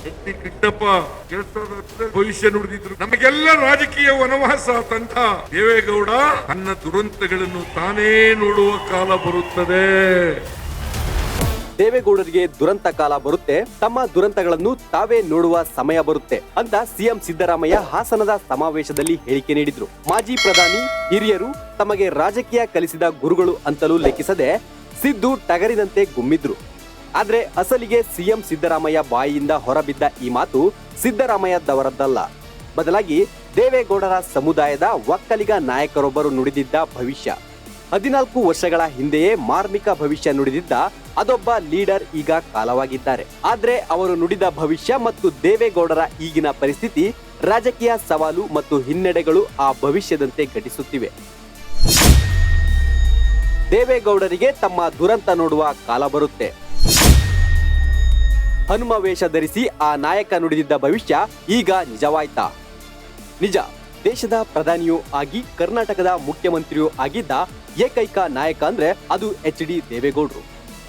H D Krishnappa ಭವಿಷ್ಯ ನುಡಿದಿದ್ರು. ನಮಗೆಲ್ಲ ರಾಜಕೀಯ ವನವಾಸ ತಂದ ದೇವೇಗೌಡ ತನ್ನ ದುರಂತಗಳನ್ನು ತಾನೇ ನೋಡುವ ಕಾಲ ಬರುತ್ತದೆ. ದೇವೇಗೌಡರಿಗೆ ದುರಂತ ಕಾಲ ಬರುತ್ತೆ, ತಮ್ಮ ದುರಂತಗಳನ್ನು ತಾವೇ ನೋಡುವ ಸಮಯ ಬರುತ್ತೆ ಅಂತ ಸಿಎಂ ಸಿದ್ದರಾಮಯ್ಯ ಹಾಸನದ ಸಮಾವೇಶದಲ್ಲಿ ಹೇಳಿಕೆ ನೀಡಿದ್ರು. ಮಾಜಿ ಪ್ರಧಾನಿ ಹಿರಿಯರು ತಮಗೆ ರಾಜಕೀಯ ಕಲಿಸಿದ ಗುರುಗಳು ಅಂತಲೂ ಲೆಕ್ಕಿಸದೆ ಸಿದ್ದು ಟಗರಿನಂತೆ ಗುಮ್ಮಿದ್ರು. ಆದ್ರೆ ಅಸಲಿಗೆ ಸಿಎಂ ಸಿದ್ದರಾಮಯ್ಯ ಬಾಯಿಯಿಂದ ಹೊರಬಿದ್ದ ಈ ಮಾತು ಸಿದ್ದರಾಮಯ್ಯದವರದ್ದಲ್ಲ. ಬದಲಾಗಿ ದೇವೇಗೌಡರ ಸಮುದಾಯದ ಒಕ್ಕಲಿಗ ನಾಯಕರೊಬ್ಬರು ನುಡಿದಿದ್ದ ಭವಿಷ್ಯ. 14 ವರ್ಷಗಳ ಹಿಂದೆಯೇ ಮಾರ್ಮಿಕ ಭವಿಷ್ಯ ನುಡಿದಿದ್ದ ಅದೊಬ್ಬ ಲೀಡರ್ ಈಗ ಕಾಲವಾಗಿದ್ದಾರೆ. ಆದ್ರೆ ಅವರು ನುಡಿದ ಭವಿಷ್ಯ ಮತ್ತು ದೇವೇಗೌಡರ ಈಗಿನ ಪರಿಸ್ಥಿತಿ, ರಾಜಕೀಯ ಸವಾಲು ಮತ್ತು ಹಿನ್ನಡೆಗಳು ಆ ಭವಿಷ್ಯದಂತೆ ಘಟಿಸುತ್ತಿವೆ. ದೇವೇಗೌಡರಿಗೆ ತಮ್ಮ ದುರಂತ ನೋಡುವ ಕಾಲ ಬರುತ್ತೆ. ಹನುಮ ವೇಷ ಧರಿಸಿ ಆ ನಾಯಕ ನುಡಿದಿದ್ದ ಭವಿಷ್ಯ ಈಗ ನಿಜವಾಯ್ತಾ? ನಿಜ. ದೇಶದ ಪ್ರಧಾನಿಯೂ ಆಗಿ ಕರ್ನಾಟಕದ ಮುಖ್ಯಮಂತ್ರಿಯೂ ಆಗಿದ್ದ ಏಕೈಕ ನಾಯಕ ಅಂದ್ರೆ ಅದು ಎಚ್ ಡಿ ದೇವೇಗೌಡರು.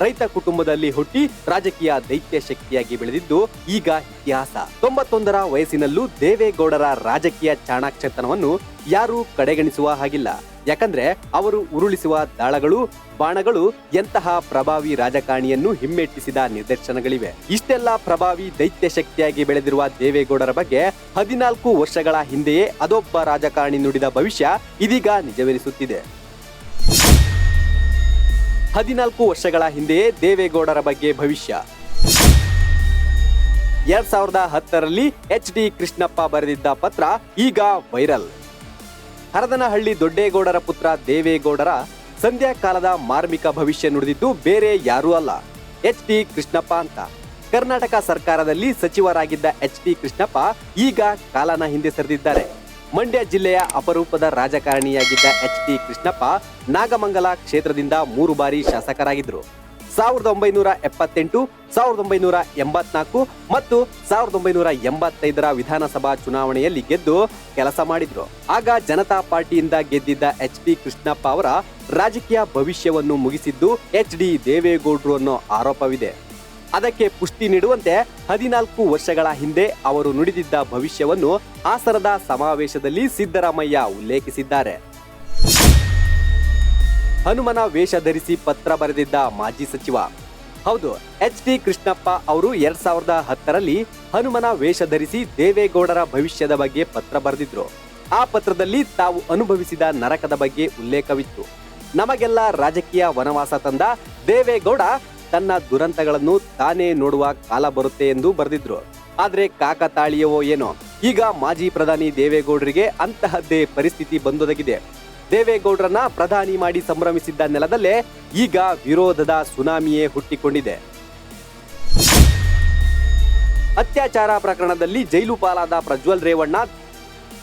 ರೈತ ಕುಟುಂಬದಲ್ಲಿ ಹುಟ್ಟಿ ರಾಜಕೀಯ ದೈತ್ಯ ಶಕ್ತಿಯಾಗಿ ಬೆಳೆದಿದ್ದು ಈಗ ಇತಿಹಾಸ. 91ರ ವಯಸ್ಸಿನಲ್ಲೂ ದೇವೇಗೌಡರ ರಾಜಕೀಯ ಚಾಣಾಕ್ಷತನವನ್ನು ಯಾರೂ ಕಡೆಗಣಿಸುವ ಹಾಗಿಲ್ಲ. ಯಾಕಂದ್ರೆ ಅವರು ಉರುಳಿಸುವ ದಾಳಗಳು, ಬಾಣಗಳು ಎಂತಹ ಪ್ರಭಾವಿ ರಾಜಕಾರಣಿಯನ್ನು ಹಿಮ್ಮೆಟ್ಟಿಸಿದ ನಿದರ್ಶನಗಳಿವೆ. ಇಷ್ಟೆಲ್ಲ ಪ್ರಭಾವಿ ದೈತ್ಯ ಶಕ್ತಿಯಾಗಿ ಬೆಳೆದಿರುವ ದೇವೇಗೌಡರ ಬಗ್ಗೆ 14 ವರ್ಷಗಳ ಹಿಂದೆಯೇ ಅದೊಬ್ಬ ರಾಜಕಾರಣಿ ನುಡಿದ ಭವಿಷ್ಯ ಇದೀಗ ನಿಜವೆನಿಸುತ್ತಿದೆ. 14 ವರ್ಷಗಳ ಹಿಂದೆಯೇ ದೇವೇಗೌಡರ ಬಗ್ಗೆ ಭವಿಷ್ಯ. 2010ರಲ್ಲಿ ಎಚ್ ಡಿ ಕೃಷ್ಣಪ್ಪ ಬರೆದಿದ್ದ ಪತ್ರ ಈಗ ವೈರಲ್. ಹರದನಹಳ್ಳಿ ದೊಡ್ಡೇಗೌಡರ ಪುತ್ರ ದೇವೇಗೌಡರ ಸಂಧ್ಯಾ ಕಾಲದ ಮಾರ್ಮಿಕ ಭವಿಷ್ಯ ನುಡಿದಿದ್ದು ಬೇರೆ ಯಾರೂ ಅಲ್ಲ, ಎಚ್ ಡಿ ಕೃಷ್ಣಪ್ಪ ಅಂತ. ಕರ್ನಾಟಕ ಸರ್ಕಾರದಲ್ಲಿ ಸಚಿವರಾಗಿದ್ದ ಎಚ್ ಡಿ ಕೃಷ್ಣಪ್ಪ ಈಗ ಕಾಲನ ಹಿಂದೆ ಸರಿದಿದ್ದಾರೆ. ಮಂಡ್ಯ ಜಿಲ್ಲೆಯ ಅಪರೂಪದ ರಾಜಕಾರಣಿಯಾಗಿದ್ದ ಎಚ್ ಡಿ ಕೃಷ್ಣಪ್ಪ ನಾಗಮಂಗಲ ಕ್ಷೇತ್ರದಿಂದ 3 ಬಾರಿ ಶಾಸಕರಾಗಿದ್ರು. 1978, 1984 ಮತ್ತು 1985ರ ವಿಧಾನಸಭಾ ಚುನಾವಣೆಯಲ್ಲಿ ಗೆದ್ದು ಕೆಲಸ ಮಾಡಿದ್ರು. ಆಗ ಜನತಾ ಪಾರ್ಟಿಯಿಂದ ಗೆದ್ದಿದ್ದ ಎಚ್ ಡಿ ಕೃಷ್ಣಪ್ಪ ಅವರ ರಾಜಕೀಯ ಭವಿಷ್ಯವನ್ನು ಮುಗಿಸಿದ್ದು ಎಚ್ ಡಿ ದೇವೇಗೌಡರು ಅನ್ನೋ ಆರೋಪವಿದೆ. ಅದಕ್ಕೆ ಪುಷ್ಟಿ ನೀಡುವಂತೆ 14 ವರ್ಷಗಳ ಹಿಂದೆ ಅವರು ನುಡಿದಿದ್ದ ಭವಿಷ್ಯವನ್ನು ಹಾಸನದ ಸಮಾವೇಶದಲ್ಲಿ ಸಿದ್ದರಾಮಯ್ಯ ಉಲ್ಲೇಖಿಸಿದ್ದಾರೆ. ಹನುಮನ ವೇಷ ಧರಿಸಿ ಪತ್ರ ಬರೆದಿದ್ದ ಮಾಜಿ ಸಚಿವ. ಹೌದು, ಎಚ್ ಡಿ ಕೃಷ್ಣಪ್ಪ ಅವರು 2010ರಲ್ಲಿ ಹನುಮನ ವೇಷ ಧರಿಸಿ ದೇವೇಗೌಡರ ಭವಿಷ್ಯದ ಬಗ್ಗೆ ಪತ್ರ ಬರೆದಿದ್ರು. ಆ ಪತ್ರದಲ್ಲಿ ತಾವು ಅನುಭವಿಸಿದ ನರಕದ ಬಗ್ಗೆ ಉಲ್ಲೇಖವಿತ್ತು. ನಮಗೆಲ್ಲ ರಾಜಕೀಯ ವನವಾಸ ತಂದ ದೇವೇಗೌಡ ತನ್ನ ದುರಂತಗಳನ್ನು ತಾನೇ ನೋಡುವ ಕಾಲ ಬರುತ್ತೆ ಎಂದು ಬರೆದಿದ್ರು. ಆದ್ರೆ ಕಾಕತಾಳೀಯವೋ ಏನೋ, ಈಗ ಮಾಜಿ ಪ್ರಧಾನಿ ದೇವೇಗೌಡರಿಗೆ ಅಂತಹದ್ದೇ ಪರಿಸ್ಥಿತಿ ಬಂದೊದಗಿದೆ. ದೇವೇಗೌಡರನ್ನ ಪ್ರಧಾನಿ ಮಾಡಿ ಸಂಭ್ರಮಿಸಿದ್ದ ನೆಲದಲ್ಲೇ ಈಗ ವಿರೋಧದ ಸುನಾಮಿಯೇ ಹುಟ್ಟಿಕೊಂಡಿದೆ. ಅತ್ಯಾಚಾರ ಪ್ರಕರಣದಲ್ಲಿ ಜೈಲು ಪಾಲಾದ ಪ್ರಜ್ವಲ್ ರೇವಣ್ಣ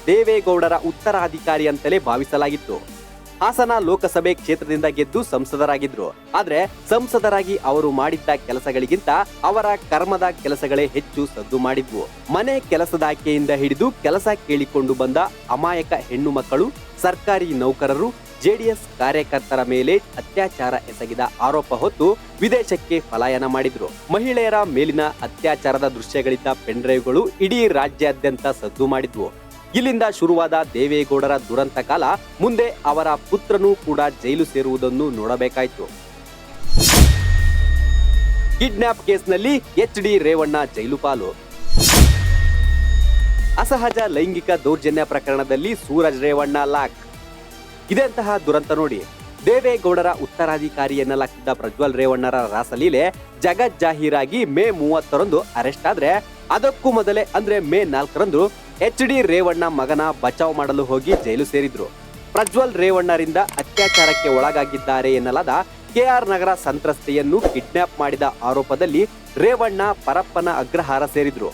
ದೇವೇಗೌಡರ ಉತ್ತರಾಧಿಕಾರಿ ಅಂತಲೇ ಭಾವಿಸಲಾಗಿತ್ತು. ಹಾಸನ ಲೋಕಸಭೆ ಕ್ಷೇತ್ರದಿಂದ ಗೆದ್ದು ಸಂಸದರಾಗಿದ್ರು. ಆದ್ರೆ ಸಂಸದರಾಗಿ ಅವರು ಮಾಡಿದ್ದ ಕೆಲಸಗಳಿಗಿಂತ ಅವರ ಕರ್ಮದ ಕೆಲಸಗಳೇ ಹೆಚ್ಚು ಸದ್ದು ಮಾಡಿದ್ವು. ಮನೆ ಕೆಲಸದಾಕೆಯಿಂದ ಹಿಡಿದು ಕೆಲಸ ಕೇಳಿಕೊಂಡು ಬಂದ ಅಮಾಯಕ ಹೆಣ್ಣು ಮಕ್ಕಳು, ಸರ್ಕಾರಿ ನೌಕರರು, ಜೆಡಿಎಸ್ ಕಾರ್ಯಕರ್ತರ ಮೇಲೆ ಅತ್ಯಾಚಾರ ಎಸಗಿದ ಆರೋಪ ಹೊತ್ತು ವಿದೇಶಕ್ಕೆ ಪಲಾಯನ ಮಾಡಿದ್ರು. ಮಹಿಳೆಯರ ಮೇಲಿನ ಅತ್ಯಾಚಾರದ ದೃಶ್ಯಗಳಿದ್ದ ಪೆನ್ಡ್ರೈವ್ಗಳು ಇಡೀ ರಾಜ್ಯಾದ್ಯಂತ ಸದ್ದು ಮಾಡಿದ್ವು. ಇಲ್ಲಿಂದ ಶುರುವಾದ ದೇವೇಗೌಡರ ದುರಂತ ಕಾಲ ಮುಂದೆ ಅವರ ಪುತ್ರನೂ ಕೂಡ ಜೈಲು ಸೇರುವುದನ್ನು ನೋಡಬೇಕಾಯಿತು. ಕಿಡ್ನಾಪ್ ಕೇಸ್ನಲ್ಲಿ ಎಚ್ ಡಿ ರೇವಣ್ಣ ಜೈಲು ಪಾಲು. ಅಸಹಜ ಲೈಂಗಿಕ ದೌರ್ಜನ್ಯ ಪ್ರಕರಣದಲ್ಲಿ ಸೂರಜ್ ರೇವಣ್ಣ ಲಾಕ್. ಇದೆಂತಹ ದುರಂತ ನೋಡಿ. ದೇವೇಗೌಡರ ಉತ್ತರಾಧಿಕಾರಿ ಎನ್ನಲಾಗ್ತಿದ್ದ ಪ್ರಜ್ವಲ್ ರೇವಣ್ಣರ ರಾಸಲೀಲೆ ಜಗಜ್ಜಾಹೀರಾಗಿ ಮೇ 30ರಂದು ಅರೆಸ್ಟ್ ಆದ್ರೆ, ಅದಕ್ಕೂ ಮೊದಲೇ ಅಂದ್ರೆ ಮೇ 4ರಂದು ಎಚ್ ಡಿ ರೇವಣ್ಣ ಮಗನ ಬಚಾವ್ ಮಾಡಲು ಹೋಗಿ ಜೈಲು ಸೇರಿದ್ರು. ಪ್ರಜ್ವಲ್ ರೇವಣ್ಣರಿಂದ ಅತ್ಯಾಚಾರಕ್ಕೆ ಒಳಗಾಗಿದ್ದಾರೆ ಎನ್ನಲಾದ ಕೆಆರ್ ನಗರ ಸಂತ್ರಸ್ತೆಯನ್ನು ಕಿಡ್ನಾಪ್ ಮಾಡಿದ ಆರೋಪದಲ್ಲಿ ರೇವಣ್ಣ ಪರಪ್ಪನ ಅಗ್ರಹಾರ ಸೇರಿದ್ರು.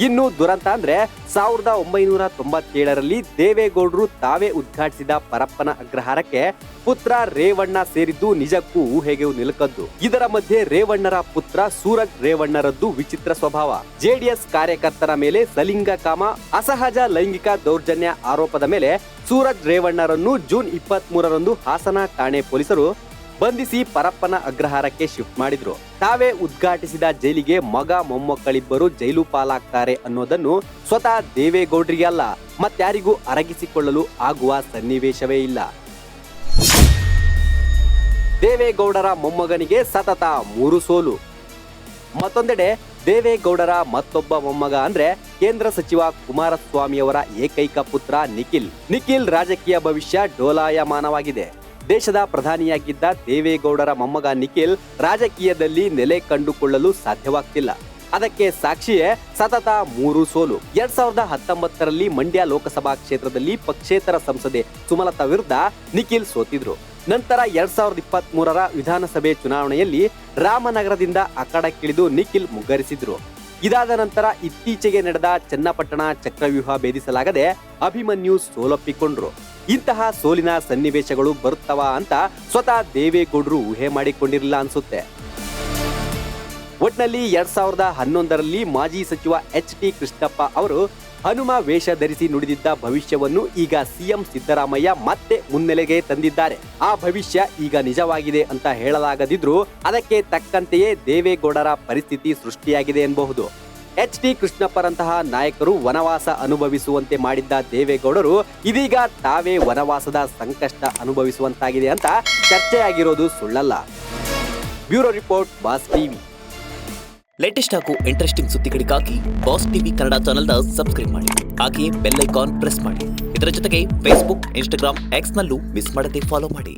ಇನ್ನು ದುರಂತ ಅಂದ್ರೆ 1997ರಲ್ಲಿ ದೇವೇಗೌಡರು ತಾವೇ ಉದ್ಘಾಟಿಸಿದ ಪರಪ್ಪನ ಅಗ್ರಹಾರಕ್ಕೆ ಪುತ್ರ ರೇವಣ್ಣ ಸೇರಿದ್ದು ನಿಜಕ್ಕೂ ಊಹೆಗೆ ನಿಲುಕದ್ದು. ಇದರ ಮಧ್ಯೆ ರೇವಣ್ಣರ ಪುತ್ರ ಸೂರಜ್ ರೇವಣ್ಣರದ್ದು ವಿಚಿತ್ರ ಸ್ವಭಾವ. ಜೆಡಿಎಸ್ ಕಾರ್ಯಕರ್ತರ ಮೇಲೆ ಸಲಿಂಗಕಾಮ, ಅಸಹಜ ಲೈಂಗಿಕ ದೌರ್ಜನ್ಯ ಆರೋಪದ ಮೇಲೆ ಸೂರಜ್ ರೇವಣ್ಣರನ್ನು ಜೂನ್ 23ರಂದು ಹಾಸನ ಠಾಣೆ ಪೊಲೀಸರು ಬಂಧಿಸಿ ಪರಪ್ಪನ ಅಗ್ರಹಾರಕ್ಕೆ ಶಿಫ್ಟ್ ಮಾಡಿದ್ರು. ತಾವೇ ಉದ್ಘಾಟಿಸಿದ ಜೈಲಿಗೆ ಮಗ ಮೊಮ್ಮಕ್ಕಳಿಬ್ಬರು ಜೈಲು ಪಾಲಾಗ್ತಾರೆ ಅನ್ನೋದನ್ನು ಸ್ವತಃ ದೇವೇಗೌಡರಿಗೆ ಅಲ್ಲ ಮತ್ಯಾರಿಗೂ ಅರಗಿಸಿಕೊಳ್ಳಲು ಆಗುವ ಸನ್ನಿವೇಶವೇ ಇಲ್ಲ. ದೇವೇಗೌಡರ ಮೊಮ್ಮಗನಿಗೆ ಸತತ 3 ಸೋಲು. ಮತ್ತೊಂದೆಡೆ ದೇವೇಗೌಡರ ಮತ್ತೊಬ್ಬ ಮೊಮ್ಮಗ ಅಂದ್ರೆ ಕೇಂದ್ರ ಸಚಿವ ಕುಮಾರಸ್ವಾಮಿಯವರ ಏಕೈಕ ಪುತ್ರ ನಿಖಿಲ್ ರಾಜಕೀಯ ಭವಿಷ್ಯ ಡೋಲಾಯಮಾನವಾಗಿದೆ. ದೇಶದ ಪ್ರಧಾನಿಯಾಗಿದ್ದ ದೇವೇಗೌಡರ ಮೊಮ್ಮಗ ನಿಖಿಲ್ ರಾಜಕೀಯದಲ್ಲಿ ನೆಲೆ ಕಂಡುಕೊಳ್ಳಲು ಸಾಧ್ಯವಾಗ್ತಿಲ್ಲ. ಅದಕ್ಕೆ ಸಾಕ್ಷಿಯೇ ಸತತ 3 ಸೋಲು. 2019ರಲ್ಲಿ ಮಂಡ್ಯ ಲೋಕಸಭಾ ಕ್ಷೇತ್ರದಲ್ಲಿ ಪಕ್ಷೇತರ ಸಂಸದೆ ಸುಮಲತಾ ವಿರುದ್ಧ ನಿಖಿಲ್ ಸೋತಿದ್ರು. ನಂತರ 2023ರ ವಿಧಾನಸಭೆ ಚುನಾವಣೆಯಲ್ಲಿ ರಾಮನಗರದಿಂದ ಅಖಾಡಕ್ಕಿಳಿದು ನಿಖಿಲ್ ಮುಗ್ಗರಿಸಿದ್ರು. ಇದಾದ ನಂತರ ಇತ್ತೀಚೆಗೆ ನಡೆದ ಚನ್ನಪಟ್ಟಣ ಚಕ್ರವ್ಯೂಹ ಭೇದಿಸಲಾಗದೆ ಅಭಿಮನ್ಯು ಸೋಲೊಪ್ಪಿಕೊಂಡ್ರು. ಇಂತಹ ಸೋಲಿನ ಸನ್ನಿವೇಶಗಳು ಬರುತ್ತವ ಅಂತ ಸ್ವತಃ ದೇವೇಗೌಡರು ಊಹೆ ಮಾಡಿಕೊಂಡಿರಲಿಲ್ಲ ಅನ್ಸುತ್ತೆ. ಒಟ್ನಲ್ಲಿ 2011ರಲ್ಲಿ ಮಾಜಿ ಸಚಿವ HT ಕೃಷ್ಣಪ್ಪ ಅವರು ಹನುಮ ವೇಷ ಧರಿಸಿ ನುಡಿದಿದ್ದ ಭವಿಷ್ಯವನ್ನು ಈಗ ಸಿಎಂ ಸಿದ್ದರಾಮಯ್ಯ ಮತ್ತೆ ಮುನ್ನೆಲೆಗೆ ತಂದಿದ್ದಾರೆ. ಆ ಭವಿಷ್ಯ ಈಗ ನಿಜವಾಗಿದೆ ಅಂತ ಹೇಳಲಾಗದಿದ್ರೂ ಅದಕ್ಕೆ ತಕ್ಕಂತೆಯೇ ದೇವೇಗೌಡರ ಪರಿಸ್ಥಿತಿ ಸೃಷ್ಟಿಯಾಗಿದೆ ಎನ್ನಬಹುದು. HT ಕೃಷ್ಣಪ್ಪರಂತಹ ನಾಯಕರು ವನವಾಸ ಅನುಭವಿಸುವಂತೆ ಮಾಡಿದ್ದ ದೇವೇಗೌಡರು ಇದೀಗ ತಾವೇ ವನವಾಸದ ಸಂಕಷ್ಟ ಅನುಭವಿಸುವಂತಾಗಿದೆ ಅಂತ ಚರ್ಚೆಯಾಗಿರೋದು ಸುಳ್ಳಲ್ಲ. Bureau report, boss TV. Latest ಹಾಗೂ ಇಂಟ್ರೆಸ್ಟಿಂಗ್ ಸುದ್ದಿಗಳಿಗಾಗಿ ಬಾಸ್ ಟಿವಿ ಕನ್ನಡ ಚಾನೆಲ್ನ ಸಬ್ಸ್ಕ್ರೈಬ್ ಮಾಡಿ. ಹಾಗೆಯೇ ಬೆಲ್ ಐಕಾನ್ ಪ್ರೆಸ್ ಮಾಡಿ. ಇದರ ಜೊತೆಗೆ ಫೇಸ್ಬುಕ್, ಇನ್ಸ್ಟಾಗ್ರಾಮ್, ಎಕ್ಸ್ನಲ್ಲೂ ಮಿಸ್ ಮಾಡದೆ ಫಾಲೋ ಮಾಡಿ.